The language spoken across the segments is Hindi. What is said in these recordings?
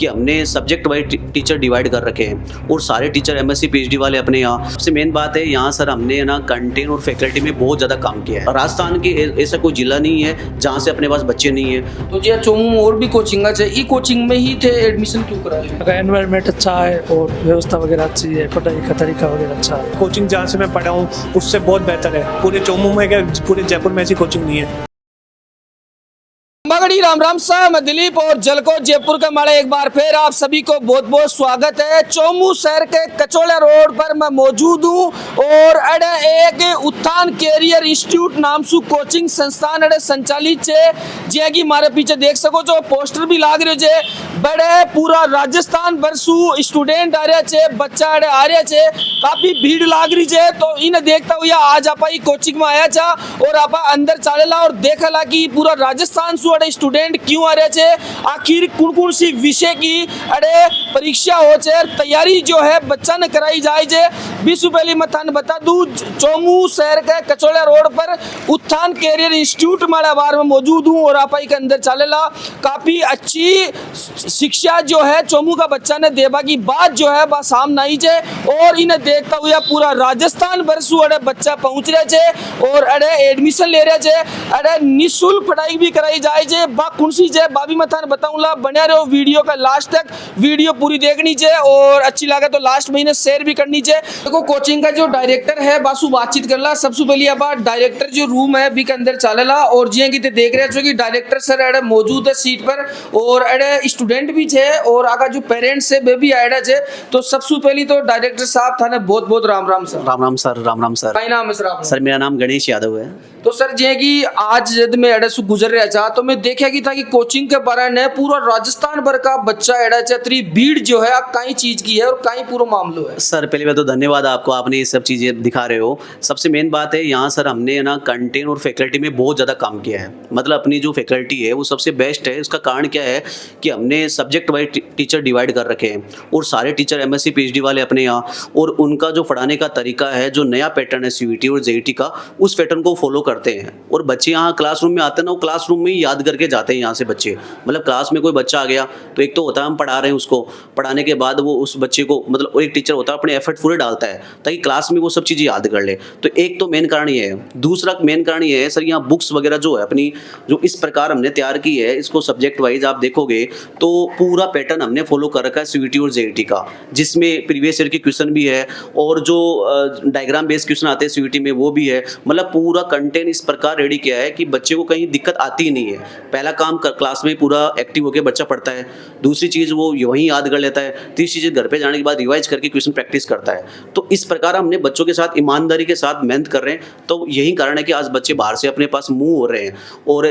कि हमने सब्जेक्ट वाइज टीचर डिवाइड कर रखे हैं और सारे टीचर एमएससी पीएचडी वाले अपने यहाँ। सबसे मेन बात है यहाँ सर हमने ना कंटेंट और फैकल्टी में बहुत ज़्यादा काम किया है। राजस्थान के ऐसा कोई जिला नहीं है जहाँ से अपने पास बच्चे नहीं है। तो जी चोमू में और भी कोचिंग है, ई कोचिंग में ही थे एडमिशन क्यों कराए? अगर एनवायरनमेंट अच्छा है और व्यवस्था वगैरह अच्छी है, पढ़ाई का तरीका वगैरह अच्छा है। कोचिंग जहाँ से मैं पढ़ा हूँ उससे बहुत बेहतर है। पूरे चोमू में क्या पूरे जयपुर में ऐसी कोचिंग नहीं है। मगड़ी राम राम सा, मैं दिलीप और जलको जयपुर का माड़े एक बार फिर आप सभी को बहुत बहुत स्वागत है। चोमू शहर के कचौड़ा रोड पर मैं मौजूद हूँ और अड़े एक उत्थान कैरियर इंस्टीट्यूट नाम सु कोचिंग संस्थान अड़े संचालित है, जी मारे पीछे देख सको जो पोस्टर भी लाग रहे छे। बड़े पूरा राजस्थान बरसू स्टूडेंट आ रहे छे, बच्चा अड़े आ रहे छे, काफी भीड़ लाग रही है। तो इन्हें देखता हुआ आज आप कोचिंग में आया था और आप अंदर चालेला और देखला कि पूरा राजस्थान सु स्टूडेंट क्यों आ रहे छे, आखिर कौन सी विषय की अरे परीक्षा हो छे, तैयारी जो है बच्चा ने कराई जाए छे। विश्व पहली मैं थाने बता दूं चोमू शहर के कचौड़ा रोड पर उत्थान कैरियर इंस्टीट्यूट माड़ा बार में मौजूद हूँ और आप के अंदर चालेला काफी अच्छी शिक्षा जो है चोमू का बच्चा ने देवा की बात जो है वह सामने आई छे और इन्हें देखता हुआ पूरा राजस्थान बरसू अड़े बच्चा पहुंच रहे छे और अड़े एडमिशन ले रहे छे, अड़े निःशुल्क पढ़ाई भी कराई जाए छे। कुंसी जे बाबी मथान बताऊंगा, बने रहो वीडियो का लास्ट तक, वीडियो पूरी देखनी चाहिए और अच्छी लगे तो लास्ट महीने शेयर भी करनी चाहिए। देखो कोचिंग का जो डायरेक्टर है बासु बातचीत कर ला। सबसे पहले अब डायरेक्टर जो रूम है बी के अंदर चालेला और जी की देख रहे हो कि डायरेक्टर सर अड़े मौजूद है सीट पर और अड़े स्टूडेंट भी छे और आगा जो पेरेंट्स है वे भी आया छे। तो सबसे पहले तो डायरेक्टर साहब थाने बहुत बहुत Ram Ram sir. Ram Ram sir. Ram Ram sir. क्या नाम है सर? सर मेरा नाम गणेश यादव है। तो सर जी की आज जब मैं अड़े से गुजर रहा था तो मैं देखा कि था कि कोचिंग के बारे में पूरा राजस्थान भर का बच्चा एड़ा चतरी भीड़ जो है आप कई चीज की है और कई पूरा मामलो है। सर पहले बात तो धन्यवाद आपको, आपने ये सब चीज़ें दिखा रहे हो। सबसे मेन बात है यहाँ सर हमने ना कंटेंट और फैकल्टी में बहुत ज़्यादा काम किया है। मतलब अपनी जो फैकल्टी है वो सबसे बेस्ट है। उसका कारण क्या है कि हमने सब्जेक्ट वाइज टीचर डिवाइड कर रखे हैं और सारे टीचर एमएससी पीएचडी वाले अपने यहाँ, और उनका जो पढ़ाने का तरीका है जो नया पैटर्न है सीयूईटी और जेईटी का, उस पैटर्न को फॉलो करते हैं। और बच्चे यहाँ क्लासरूम में आते हैं ना, वो क्लासरूम में ही याद करके जाते हैं यहाँ से बच्चे। मतलब क्लास में कोई बच्चा आ गया तो एक तो होता है हम पढ़ा रहे हैं उसको, पढ़ाने के बाद वो उस बच्चे को मतलब एक टीचर होता है अपने एफर्ट पूरे डालता है ताकि क्लास में वो सब चीज़ें याद कर ले। तो एक तो मेन कारण ये है। दूसरा मेन कारण ये है सर यहाँ बुक्स वगैरह जो है अपनी जो इस प्रकार हमने तैयार की है, इसको सब्जेक्ट वाइज आप देखोगे तो पूरा पैटर्न हमने फॉलो कर रखा है सीयूईटी और जेईटी का, जिसमें प्रीवियस ईयर के क्वेश्चन भी है और जो डायग्राम बेस्ड क्वेश्चन आते हैं सीयूईटी में वो भी है। मतलब पूरा कंटेंट इस प्रकार रेडी किया है कि बच्चे को कहीं दिक्कत आती ही नहीं है। पहला काम क्लास में पूरा एक्टिव होकर बच्चा पढ़ता है, दूसरी चीज़ वो वहीं याद कर लेता है, तीसरी चीज़ घर पे जाने के बाद रिवाइज करके क्वेश्चन प्रैक्टिस करता है। तो इस प्रकार हमने बच्चों के साथ ईमानदारी के साथ मेहनत कर रहे हैं। तो यही कारण है कि आज बच्चे बाहर से अपने पास मूव हो रहे हैं। और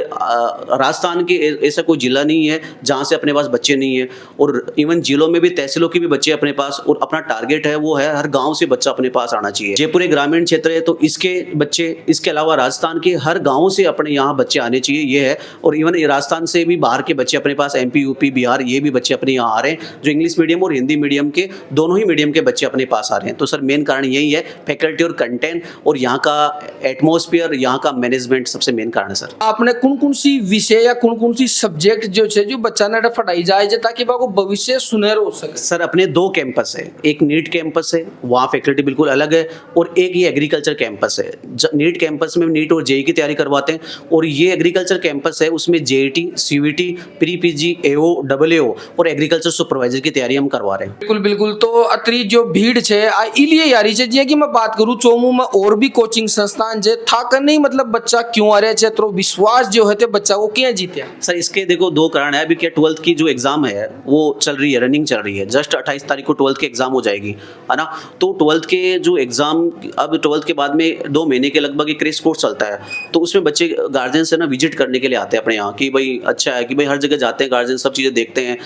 राजस्थान के ऐसा कोई जिला नहीं है जहाँ से अपने पास बच्चे नहीं है, और इवन जिलों में भी तहसीलों के भी बच्चे अपने पास, और अपना टारगेट है वो है हर गाँव से बच्चा अपने पास आना चाहिए। जयपुर एक ग्रामीण क्षेत्र है तो इसके बच्चे, इसके अलावा राजस्थान के हर गाँव से अपने यहाँ बच्चे आने चाहिए, ये है। और इवन राजस्थान से भी बाहर के बच्चे अपने पास, एमपी यूपी बिहार, ये भी बच्चे अपने यहाँ आ रहे हैं, जो इंग्लिश मीडियम और हिंदी मीडियम के दोनों ही मीडियम के बच्चे अपने पास आ रहे हैं। तो सर मेन कारण यही है, फैकल्टी और कंटेंट और यहाँ का एटमॉस्फेयर, यहाँ का मैनेजमेंट सबसे मेन कारण है सर। आपने कौन सी विषय या कौन सी सब्जेक्ट जो है जो बच्चा ने पढ़ाई जाए ताकि वो भविष्य सुनहरा हो सके? सर अपने दो कैंपस है, एक नीट कैंपस है, वहाँ फैकल्टी बिल्कुल अलग है, और एक ये एग्रीकल्चर कैंपस है। नीट कैंपस में नीट और जेई की तैयारी करवाते हैं, और ये एग्रीकल्चर कैंपस है उसमें जेईटी, सीयूईटी, प्री पीजी, एओ, डबलएओ और एग्रीकल्चर सुपरवाइजर की तैयारी हम करवा रहे हैं। बिल्कुल बिल्कुल। तो अतरी जो भीड़ छे इलिए यारी छे जे कि मैं बात करूं चोमू में और भी कोचिंग संस्थान जे था कर नहीं, मतलब बच्चा क्यों आ रहे छे, तो विश्वास जो है बच्चा को क्या जीते? सर इसके देखो दो कारण है। अभी क्या 12th की जो एग्जाम है वो चल रही है, रनिंग चल रही है। जस्ट 28 तारीख को 12th की एग्जाम हो जाएगी, है ना। तो 12th के जो एग्जाम, अब 12th के बाद में 2 महीने के लगभग एक क्रेश कोर्स चलता है, तो उसमें बच्चे गार्जियन से ना विजिट करने के लिए आते हैं अपने यहाँ कि भाई अच्छा है कि भाई हर जगह जाते हैं गार्जियन, सब चीज़ें देखते हैं।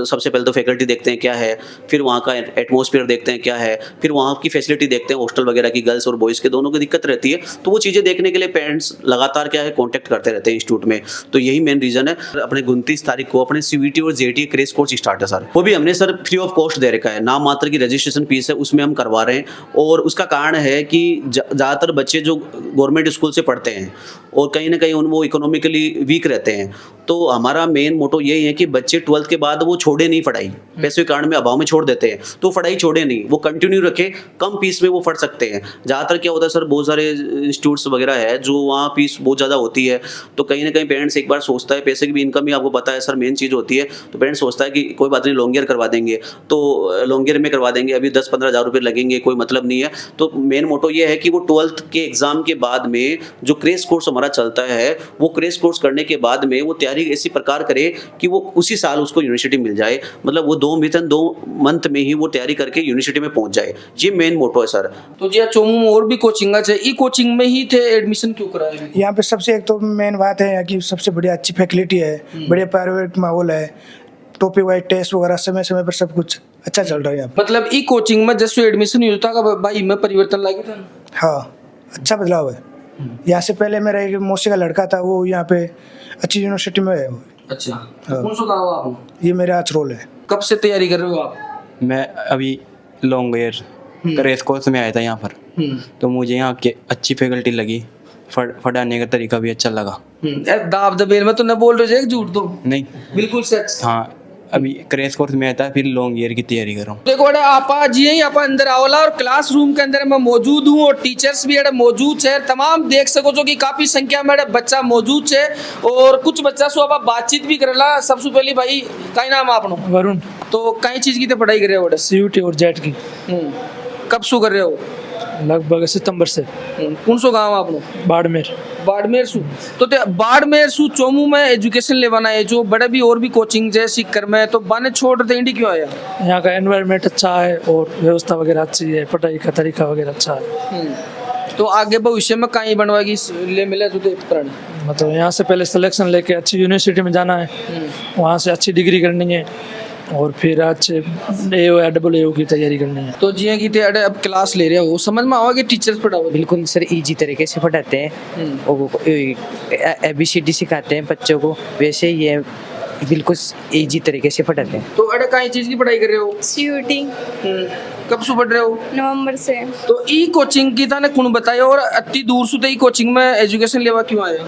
सबसे पहले तो फैकल्टी देखते हैं क्या है, फिर वहाँ का एटमॉस्फेयर देखते हैं क्या है, फिर वहाँ की फैसिलिटी देखते हैं, हॉस्टल वगैरह की गर्ल्स और बॉयज़ के दोनों की दिक्कत रहती है। तो वो चीज़ें देखने के लिए पेरेंट्स लगातार क्या है कॉन्टैक्ट करते रहते हैं इंस्टीट्यूट में। तो यही मेन रीज़न है। अपने 29 तारीख को अपने सीयूईटी और जेईटी क्रेश कोर्स स्टार्ट है सर, वो भी हमने सर फ्री ऑफ कॉस्ट दे रखा है। नाम मात्र की रजिस्ट्रेशन फीस है उसमें हम करवा रहे हैं, और उसका कारण है कि ज़्यादातर बच्चे जो गवर्नमेंट स्कूल से पढ़ते हैं और कहीं ना कहीं वो इकोनॉमिकली वीक रहते हैं। तो हमारा मेन मोटो यही है कि बच्चे 12th के बाद वो छोड़े नहीं पढ़ाई, पैसे के कारण में अभाव में छोड़ देते हैं, तो पढ़ाई छोड़े नहीं, वो कंटिन्यू रखे, कम फीस में वो पढ़ सकते हैं। ज़्यादातर क्या होता है सर, बहुत सारे इंस्टीट्यूट्स वगैरह है जो वहाँ फीस बहुत ज़्यादा होती है, तो कहीं ना कहीं पेरेंट्स एक बार सोचता है, पैसे की भी इनकम ही आपको पता है सर मेन चीज़ होती है, तो पेरेंट्स सोचता है कि कोई बात नहीं लॉन्ग ईयर करवा देंगे, तो लॉन्ग ईयर में करवा देंगे, अभी 10-15 हज़ार रुपये लगेंगे, कोई मतलब नहीं है। तो मेन मोटो ये है कि वो 12th के एग्ज़ाम के बाद में जो क्रेश कोर्स हमारा चलता है, वो क्रेश कोर्स करने के बाद में वो तैयारी ऐसी प्रकार करे कि वो उसी साल उसको यूनिवर्सिटी मिल जाए, मतलब वो 2 मंथ में ही वो तैयारी करके यूनिवर्सिटी में पहुंच जाए। ये मेन मोटो है सर। तो जी चोमू में और भी कोचिंग है, ई कोचिंग में ही थे एडमिशन क्यों कराया? यहाँ पे सबसे एक तो मेन बात है यहाँ की सबसे बढ़िया अच्छी फैसिलिटी है, बढ़िया प्राइवेट माहौल है, टॉपिक वाइज टेस्ट वगैरह समय समय पर सब कुछ अच्छा चल रहा है यहाँ पे। मतलब ई कोचिंग में जैसे एडमिशन हुआ था भाई में परिवर्तन लगे था? हाँ, अच्छा बदलाव है। यहाँ से पहले मेरा एक मौसी का लड़का था, वो यहाँ पे अच्छी यूनिवर्सिटी में है। अच्छा, हाँ। कौन सा गाँव आप? ये मेरा आचरोल है। कब से तैयारी कर रहे हो आप? मैं अभी लॉन्ग ईयर रेस कोर्स में आया था यहाँ पर, तो मुझे यहाँ की अच्छी फैकल्टी लगी, पढ़ाने का तरीका भी अच्छा लगा। दाब दबेल में तो न बोल रहे थे, झूठ तो नहीं, बिल्कुल सच। हाँ, अभी क्रेश कोर्स में आया था, फिर लॉन्ग ईयर की तैयारी कर रहा हूँ। देखो अरे आपा जी यही आप अंदर आओला और क्लासरूम के अंदर मैं मौजूद हूँ और टीचर्स भी अरे मौजूद है, तमाम देख सको जो कि काफी संख्या में बच्चा मौजूद है और कुछ बच्चा सो आप बातचीत भी करेला। सबसे पहले भाई का नाम आपनो? वरुण। तो कई चीज की तो पढ़ाई कर रहे हो? CUT और जेट की। कब शू कर रहे हो? लगभग सितंबर से। कौन सो गाँव आपनो? बाड़मेर। बाड़मेर सू। तो बाड़मेर सू चोमू में एजुकेशन लेवाना है जो बड़े भी और भी कोचिंग है सीख कर में, तो बाने छोड़ दे इंडी क्यों आया? यहाँ का एनवायरनमेंट अच्छा है और व्यवस्था वगैरह अच्छी है, पढ़ाई का तरीका वगैरह अच्छा है। तो आगे भविष्य में कहीं बनवाएगी ले मिले तो प्रण? मतलब यहाँ से पहले सिलेक्शन लेके अच्छी यूनिवर्सिटी में जाना है, वहाँ से अच्छी डिग्री करनी है और फिर अच्छे AO या AAO की तैयारी करनी है। तो जिया की अरे अब क्लास ले रहे हो, समझ में आओगे कि टीचर्स पढ़ाओ? बिल्कुल सर, इजी तरीके से पढ़ाते हैं और ABCD सिखाते हैं बच्चों को, वैसे ही ये बिल्कुल इजी तरीके से पढ़ाते हैं। तो अरे कई चीज की पढ़ाई कर रहे हो? CUT कब से पढ़ रहे हो? नवंबर से। तो ई कोचिंग की था ने कौन बताया और अति दूर से ई कोचिंग में एजुकेशन लेवा क्यों आया?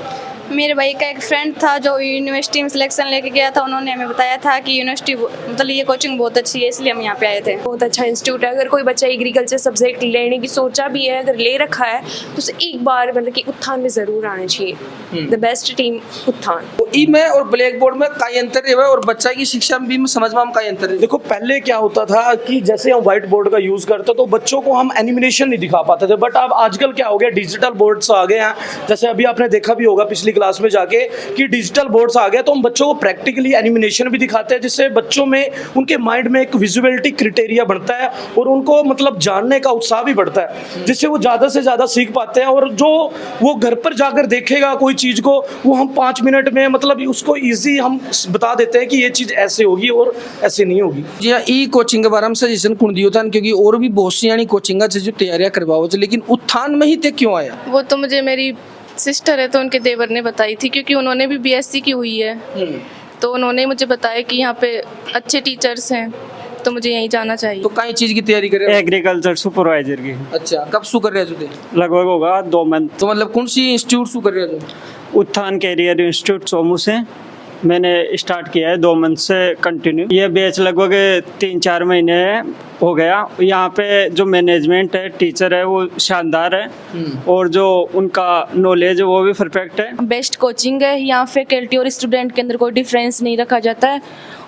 मेरे भाई का एक फ्रेंड था जो यूनिवर्सिटी में सिलेक्शन लेके गया था, उन्होंने हमें बताया था कि यूनिवर्सिटी मतलब ये कोचिंग बहुत अच्छी है, इसलिए हम यहाँ पे आए थे। बहुत अच्छा इंस्टीट्यूट है। अगर कोई बच्चा एग्रीकल्चर सब्जेक्ट लेने की सोचा भी है, अगर ले रखा है, तो उसे एक बार मतलब कि उत्थान में जरूर आना चाहिए। द बेस्ट टीम उत्थान। तो ई में और ब्लैक बोर्ड में कई अंतर है और बच्चा की शिक्षा में भी समझ में कई अंतर है। देखो पहले क्या होता था कि जैसे हम व्हाइट बोर्ड का यूज करते तो बच्चों को हम एनिमेशन नहीं दिखा पाते थे, बट अब आजकल क्या हो गया, डिजिटल बोर्ड्स आ गए हैं। जैसे अभी आपने देखा भी होगा पिछली क्लास में जाके कि डिजिटल बोर्ड्स आ गए, तो हम बच्चों को प्रैक्टिकली एनिमेशन भी दिखाते हैं, जिससे बच्चों में उनके माइंड में एक विजुअलिटी क्राइटेरिया बढ़ता है और उनको मतलब जानने का उत्साह भी बढ़ता है, जिससे वो ज़्यादा से ज़्यादा सीख पाते हैं। और जो वो घर पर जाकर देखेगा कोई चीज़ को, वो हम 5 मिनट में मतलब उसको ईजी हम बता देते हैं कि ये चीज़ ऐसे होगी और ऐसे नहीं होगी। जी हाँ, ई कोचिंग के बारे में सजेशन कौन दियो था? क्योंकि और भी बहुत सी यानी कोचिंग है जो तैयारियां करवाओ, लेकिन उत्थान में ही ते क्यों आया? वो तो मुझे मेरी सिस्टर है तो उनके देवर ने बताई थी, क्योंकि उन्होंने भी BSc की हुई है, तो उन्होंने मुझे बताया कि यहाँ पे अच्छे टीचर्स हैं, तो मुझे यहीं जाना चाहिए। तो कई चीज की तैयारी कर रहे हो? एग्रीकल्चर सुपरवाइजर की। अच्छा, कब शू कर रहे हो? लगभग होगा 2 मंथ। तो मतलब कौन सी इंस्टीट्यूट शू कर रहे हो? उत्थान कैरियर इंस्टीट्यूट चोमू से मैंने स्टार्ट किया है 2 मंथ से कंटिन्यू। ये बैच लगभग 3-4 महीने हो गया। यहाँ पे जो मैनेजमेंट है, टीचर है, वो शानदार है और जो उनका नॉलेज है वो भी परफेक्ट है। बेस्ट कोचिंग है यहाँ, फैकल्टी और स्टूडेंट के अंदर कोई डिफरेंस नहीं रखा जाता है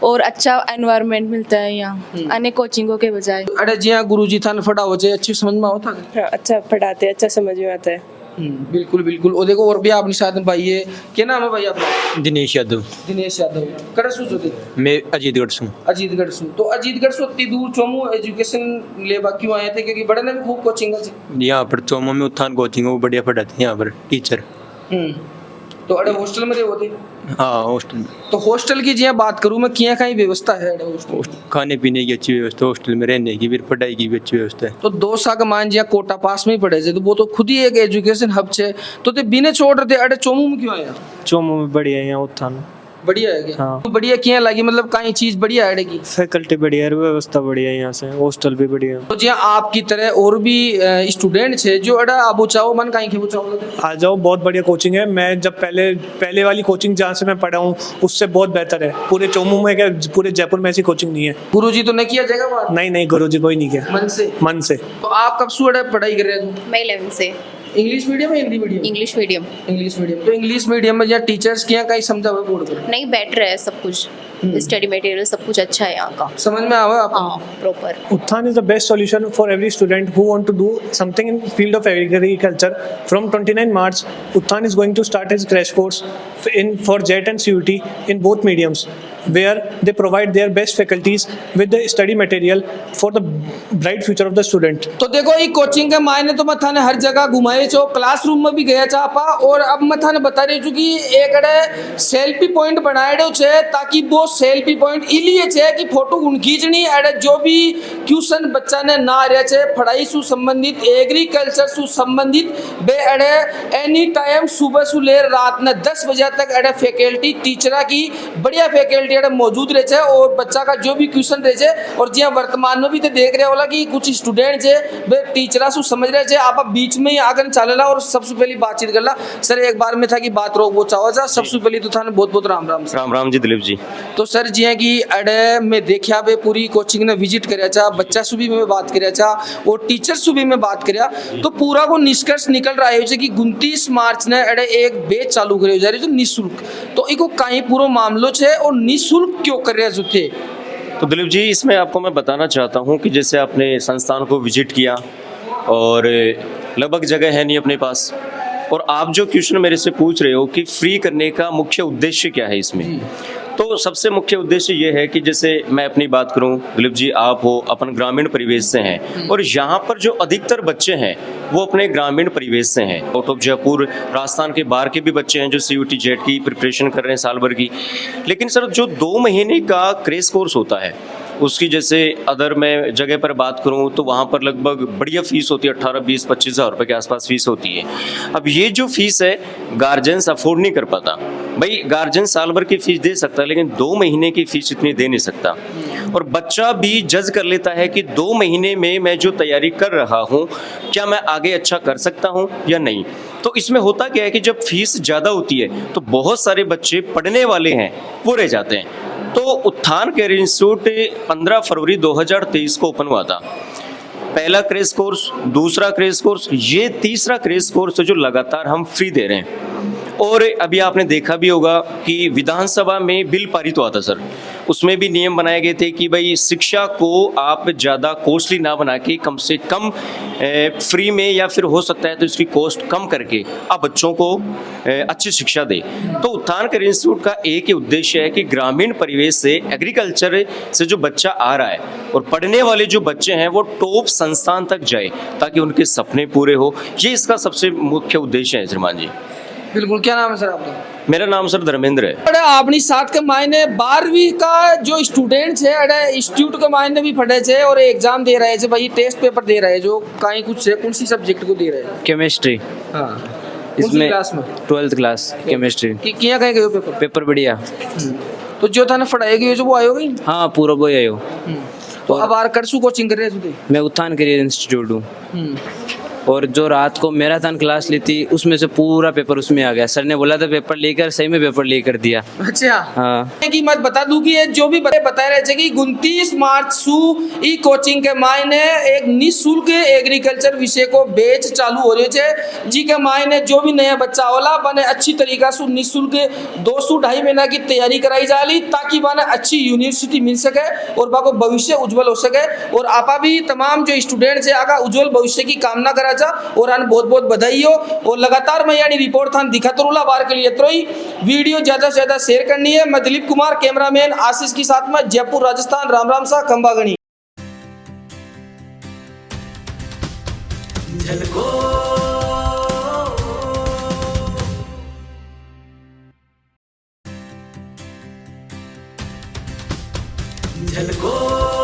और अच्छा एनवायरनमेंट मिलता है यहाँ अन्य कोचिंगों के बजाय। अरे जी हाँ, गुरु जी था पढ़ाओ जे अच्छी समझ में आता है? अच्छा पढ़ाते हैं, अच्छा समझ में आता है। बिल्कुल बिल्कुल। और देखो और भी आपने साथ में भाई है, क्या नाम है भाई आपका? दिनेश यादव। दिनेश यादव। कर सु मैं अजीतगढ़ से हूँ। अजीतगढ़ से। तो अजीतगढ़ से इतनी दूर चोमू एजुकेशन लेवा क्यों आए थे? क्योंकि बड़े ने भी खूब कोचिंग है यहाँ पर चोमू में उत्थान कोचिंग वो बढ़िया पढ़ाते हैं यहाँ पर टीचर। तो अरे हॉस्टल में रहे होते? हाँ, हॉस्टल में। तो हॉस्टल की जी बात करूँ मैं, क्या कहीं व्यवस्था है हॉस्टल? खाने पीने की अच्छी व्यवस्था, हॉस्टल में रहने की, फिर पढ़ाई की भी अच्छी व्यवस्था है। तो 2 साल का मान जिया कोटा पास में ही पढ़े थे, तो वो तो खुद ही एक एजुकेशन हब है, तो ते बिना छोड़ रहे थे। अरे चोमू में क्यों आया? चोमू में बढ़िया है यहाँ उत्थान। बढ़िया है क्या? हाँ। तो बढ़िया क्या लगी, मतलब कई चीज बढ़िया है की? फैकल्टी बढ़िया है, व्यवस्था बढ़िया है, यहाँ से हॉस्टल भी बढ़िया है। तो जी आपकी तरह और भी स्टूडेंट है जो अड़ा आबू चाहो मन कहीं खेबू चाहो? आ जाओ, बहुत बढ़िया कोचिंग है। मैं जब पहले वाली कोचिंग जहाँ से मैं पढ़ा हूँ उससे बहुत बेहतर है। पूरे चोमू में क्या, पूरे जयपुर में ऐसी कोचिंग नहीं है। गुरुजी तो नहीं किया जाएगा बात? नहीं गुरुजी कोई नहीं किया। मन से। तो आप कब से अड़ा पढ़ाई कर रहे हो? मैं 11 से। इंग्लिश मीडियम या Hindi medium? English medium. English medium. तो इंग्लिश मीडियम में यहाँ टीचर्स क्या कहीं समझा हुआ बोर्ड पर? नहीं, बेटर है सब कुछ, स्टडी मटेरियल सब कुछ अच्छा है यहाँ का, समझ में आवा आप? हाँ proper. Uthan is the best solution for every student who want to do something in field of agriculture. From 29 March, Uthan is going to start his crash course for JET and CUT in both mediums, where they provide their best faculties with the study material for the bright future of the student. तो देखो ये कोचिंग के मायने तो मैं थाने हर जगह घुमाए छो, क्लासरूम में भी गया चापा, और अब मैं थाने बता रही हूँ कि एक अड़े सेल्फी पॉइंट बनाए छे, ताकि वो सेल्फी पॉइंट इलिए छे कि फोटो उन खींचनी अड़े जो भी क्वेश्चन बच्चा ने ना रहे छे पढ़ाई सु संबंधित, एग्रीकल्चर सु संबंधित, बे अड़े एनी टाइम सुबह सु ले रात ने 10 बजे तक अड़े फैकल्टी टीचरा की बढ़िया फैकल्टी अड़े मौजूद रहे छे, और बच्चा का जो भी क्वेश्चन रहे छे, और जिया वर्तमान में भी तो देख रहे होला कि कुछ स्टूडेंट छे बे टीचरा सु समझ रहे छे, आप बीच में ही आकर चलेला और सबसे पहली बातचीत करला। सर एक बार में था कि बात रोक वो चाहो जा, सबसे पहले तो थाने बहुत बहुत राम राम। राम राम जी दिलीप जी। तो सर जिया कि अड़े मैं देखा बे पूरी कोचिंग ने विजिट करया चा, बच्चा सु भी मैं बात करया चा और टीचर सु भी मैं बात करया, तो पूरा को निष्कर्ष निकल रहा है कि 29 मार्च ने अड़े एक बैच चालू करे जा रही जो निःशुल्क, तो इको कहीं पूरा मामलो छे और निःशुल्क क्यों कर रहे थे? तो दिलीप जी इसमें आपको मैं बताना चाहता हूँ कि जैसे आपने संस्थान को विजिट किया और लगभग जगह है नहीं अपने पास, और आप जो क्वेश्चन मेरे से पूछ रहे हो कि फ्री करने का मुख्य उद्देश्य क्या है इसमें, तो सबसे मुख्य उद्देश्य ये है कि जैसे मैं अपनी बात करूं दिलीप जी, आप हो अपन ग्रामीण परिवेश से हैं, और यहाँ पर जो अधिकतर बच्चे हैं वो अपने ग्रामीण परिवेश से हैं। आउट ऑफ जयपुर राजस्थान के बाहर के भी बच्चे हैं जो CUT जेट की प्रिपरेशन कर रहे हैं साल भर की, लेकिन सर जो 2 महीने का क्रेश कोर्स होता है उसकी जैसे अदर मैं जगह पर बात करूं तो वहाँ पर लगभग बढ़िया फीस होती है, 18, 20, 25 हज़ार रुपये के आसपास फीस होती है। अब ये जो फीस है गार्जियंस अफोर्ड नहीं कर पाता। भाई गार्जियन साल भर की फीस दे सकता है लेकिन 2 महीने की फीस इतनी दे नहीं सकता, और बच्चा भी जज कर लेता है कि 2 महीने में मैं जो तैयारी कर रहा हूँ क्या मैं आगे अच्छा कर सकता हूँ या नहीं। तो इसमें होता क्या है कि जब फीस ज़्यादा होती है तो बहुत सारे बच्चे पढ़ने वाले हैं वो रह जाते हैं। तो उत्थान कैरियर इंस्टीट्यूट 15 फरवरी 2023 को ओपन हुआ था। पहला क्रेश कोर्स, दूसरा क्रेश कोर्स, ये तीसरा क्रेश कोर्स है जो लगातार हम फ्री दे रहे हैं। और अभी आपने देखा भी होगा कि विधानसभा में बिल पारित हुआ था सर, उसमें भी नियम बनाए गए थे कि भाई शिक्षा को आप ज़्यादा कॉस्टली ना बना के कम से कम फ्री में, या फिर हो सकता है तो इसकी कॉस्ट कम करके आप बच्चों को अच्छी शिक्षा दें। तो उत्थान कैरियर इंस्टीट्यूट का एक ही उद्देश्य है कि ग्रामीण परिवेश से, एग्रीकल्चर से जो बच्चा आ रहा है और पढ़ने वाले जो बच्चे हैं वो टॉप संस्थान तक जाए ताकि उनके सपने पूरे हो। ये इसका सबसे मुख्य उद्देश्य है श्रीमान जी। बिल्कुल। क्या नाम है सर आपका? मेरा नाम सर धर्मेंद्र है। अरे अपनी साथ के मायने 12वीं का जो स्टूडेंट्स है अरे इंस्टीट्यूट के मायने भी पढ़े छे और एग्जाम दे रहे हैं भाई, टेस्ट पेपर दे रहे हैं जो कहीं कुछ है, कौन सी सब्जेक्ट को दे रहे हैं? केमिस्ट्री। हाँ इसमें क्लास में 12th क्लास केमिस्ट्री कि किया कहीं गए पेपर? पेपर बढ़िया। तो जो था ना पढ़ाई गई जो वो आयो गई? हाँ पूरा वो आयो। तो अब आर करसू कोचिंग कर रहे हैं? मैं उत्थान कैरियर इंस्टीट्यूट हूँ, और जो रात को मैराथन क्लास ली थी उसमें से पूरा पेपर उसमें आ गया। सर ने बोला था पेपर लेकर, सही में पेपर लेकर दिया। अच्छा। हाँ कि मत बता दूं कि ये जो भी बता रहे थे कि 29 मार्च सु ई कोचिंग के मायने एक निःशुल्क एग्रीकल्चर विषय को बैच चालू हो रहे थे, जी के मायने जो भी नया बच्चा होला बने अच्छी तरीका से निःशुल्क 2 से 2.5 महीना की तैयारी कराई जा ली ताकि बने अच्छी यूनिवर्सिटी मिल सके और बाको भविष्य उज्जवल हो सके। और आपा भी तमाम जो स्टूडेंट्स है आगा उज्जवल भविष्य की कामना करा जा, और आन बहुत बहुत बधाई हो। और लगातार मैं यानी रिपोर्ट थान दिखाता रूला बार के लिए इतनी वीडियो ज्यादा से ज्यादा शेयर करनी है। मैं दिलीप कुमार, कैमरामैन आशीष के साथ में, जयपुर राजस्थान। राम राम सा खंबागणी। झलको